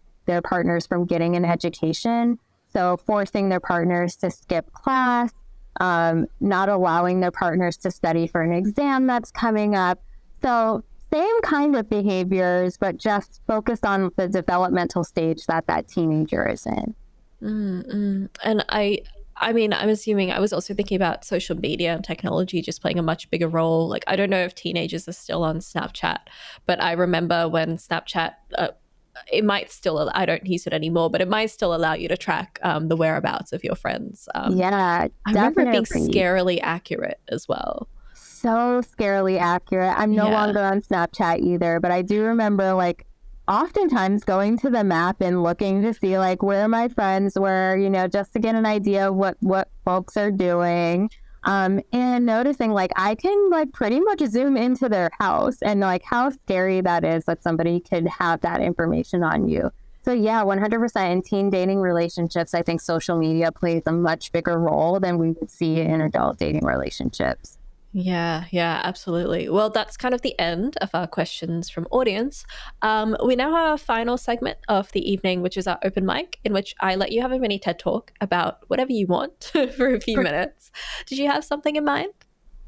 partners from getting an education. So forcing their partners to skip class, not allowing their partners to study for an exam that's coming up. So same kind of behaviors, but just focused on the developmental stage that that teenager is in.
And I mean, I'm assuming I was also thinking about social media and technology just playing a much bigger role. Like, I don't know if teenagers are still on Snapchat, but I remember when Snapchat, it might still, I don't use it anymore, but it might still allow you to track the whereabouts of your friends.
Yeah,
I remember it being
definitely.
scarily accurate as well.
So scarily accurate. I'm no
Yeah.
longer on Snapchat either, but I do remember like oftentimes going to the map and looking to see like where my friends were, you know, just to get an idea of what folks are doing. And noticing like I can like pretty much zoom into their house and like how scary that is that somebody could have that information on you. So yeah, 100% in teen dating relationships, I think social media plays a much bigger role than we would see in adult dating relationships.
Yeah, absolutely. Well, that's kind of the end of our questions from audience. We now have our final segment of the evening, which is our open mic, in which I let you have a mini TED talk about whatever you want for a few minutes. Did you have something in mind?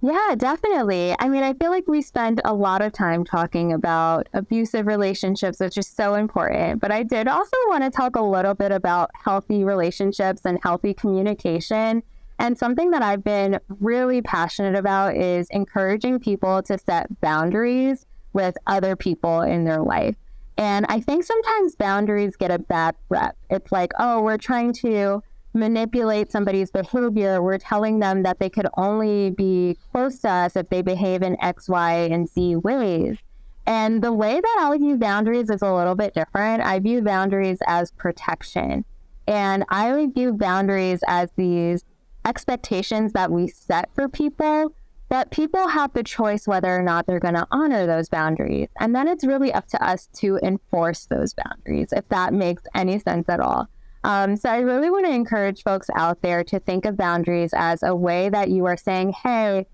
Yeah, definitely. I mean, I feel like we spend a lot of time talking about abusive relationships, which is so important. But I did also want to talk a little bit about healthy relationships and healthy communication. And something that I've been really passionate about is encouraging people to set boundaries with other people in their life. And I think sometimes boundaries get a bad rep. It's like, oh, we're trying to manipulate somebody's behavior. We're telling them that they could only be close to us if they behave in X, Y, and Z ways. And the way that I view boundaries is a little bit different. I view boundaries as protection. And I view boundaries as these expectations that we set for people, but people have the choice whether or not they're going to honor those boundaries. And then it's really up to us to enforce those boundaries, if that makes any sense at all. So I really want to encourage folks out there to think of boundaries as a way that you are saying, hey,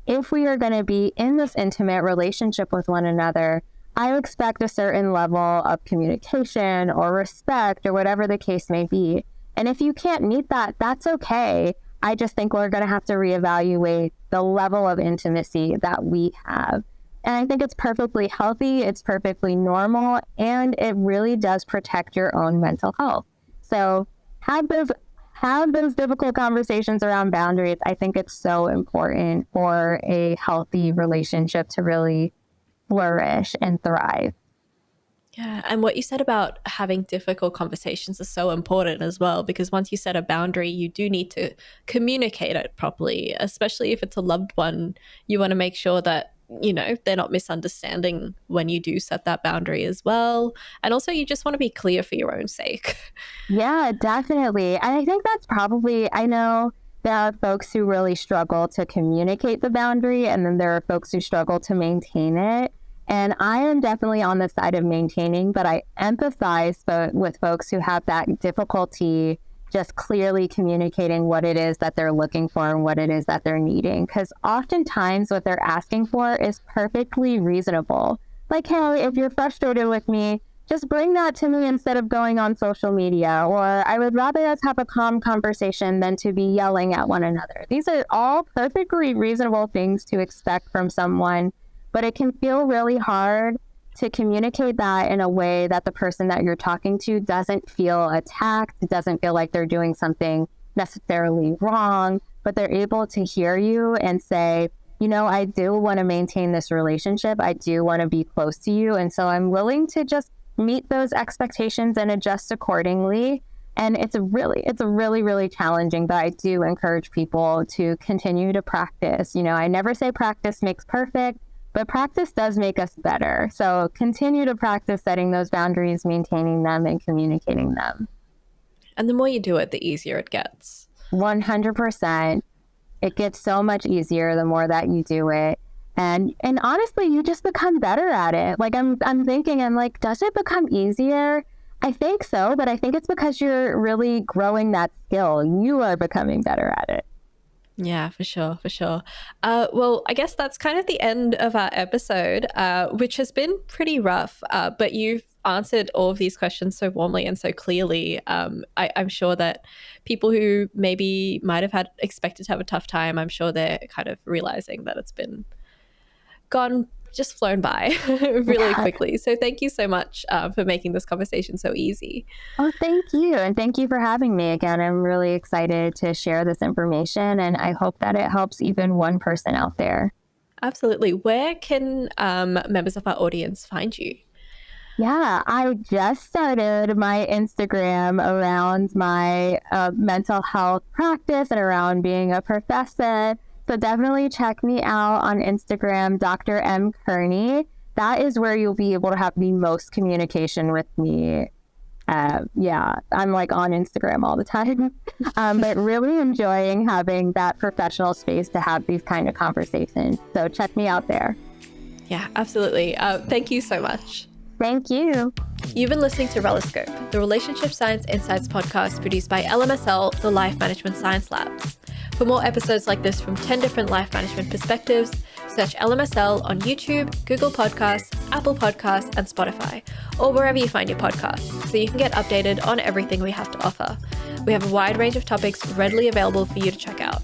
if we are going to be in this intimate relationship with one another, I expect a certain level of communication or respect or whatever the case may be. And if you can't meet that, that's okay. I just think we're going to have to reevaluate the level of intimacy that we have. And I think it's perfectly healthy, it's perfectly normal, and it really does protect your own mental health. So have those difficult conversations around boundaries. I think it's so important for a healthy relationship to really flourish and thrive.
Yeah, and what you said about having difficult conversations is so important as well, because once you set a boundary, you do need to communicate it properly, especially if it's a loved one. You want to make sure that, you know, they're not misunderstanding when you do set that boundary as well. And also, you just want to be clear for your own sake.
Yeah, definitely. And I think that's probably, I know there are folks who really struggle to communicate the boundary, and then there are folks who struggle to maintain it. And I am definitely on the side of maintaining, but I empathize with folks who have that difficulty just clearly communicating what it is that they're looking for and what it is that they're needing. Because oftentimes what they're asking for is perfectly reasonable. Like, hey, if you're frustrated with me, just bring that to me instead of going on social media. Or I would rather us have a calm conversation than to be yelling at one another. These are all perfectly reasonable things to expect from someone, but it can feel really hard to communicate that in a way that the person that you're talking to doesn't feel attacked, doesn't feel like they're doing something necessarily wrong, but they're able to hear you and say, you know, I do want to maintain this relationship. I do want to be close to you. And so I'm willing to just meet those expectations and adjust accordingly. And it's really challenging, but I do encourage people to continue to practice. You know, I never say practice makes perfect, but practice does make us better. So continue to practice setting those boundaries, maintaining them, and communicating them.
And the more you do it, the easier it gets.
100%. It gets so much easier the more that you do it. And honestly, you just become better at it. Like I'm thinking, does it become easier? I think so, but I think it's because you're really growing that skill. You are becoming better at it.
Yeah, for sure, for sure. Well, I guess that's kind of the end of our episode, which has been pretty rough, but you've answered all of these questions so warmly and so clearly. I'm sure that people who maybe might have expected to have a tough time, I'm sure they're kind of realizing that it's been just flown by really quickly. So thank you so much for making this conversation so easy.
Oh, thank you. And thank you for having me again. I'm really excited to share this information, and I hope that it helps even one person out there.
Absolutely. Where can members of our audience find you?
Yeah, I just started my Instagram around my mental health practice and around being a professor. So definitely check me out on Instagram, Dr. M. Kearney. That is where you'll be able to have the most communication with me. Yeah, I'm like on Instagram all the time, but really enjoying having that professional space to have these kind of conversations. So check me out there.
Yeah, absolutely. Thank you so much.
Thank you.
You've been listening to Reloscope, the Relationship Science Insights podcast produced by LMSL, the Life Management Science Labs. For more episodes like this from 10 different life management perspectives, search LMSL on YouTube, Google Podcasts, Apple Podcasts, and Spotify, or wherever you find your podcasts, so you can get updated on everything we have to offer. We have a wide range of topics readily available for you to check out.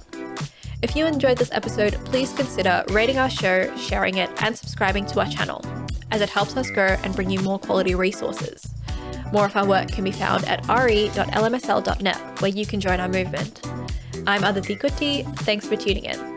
If you enjoyed this episode, please consider rating our show, sharing it, and subscribing to our channel, as it helps us grow and bring you more quality resources. More of our work can be found at re.lmsl.net, where you can join our movement. I'm Aditi Kutty. Thanks for tuning in.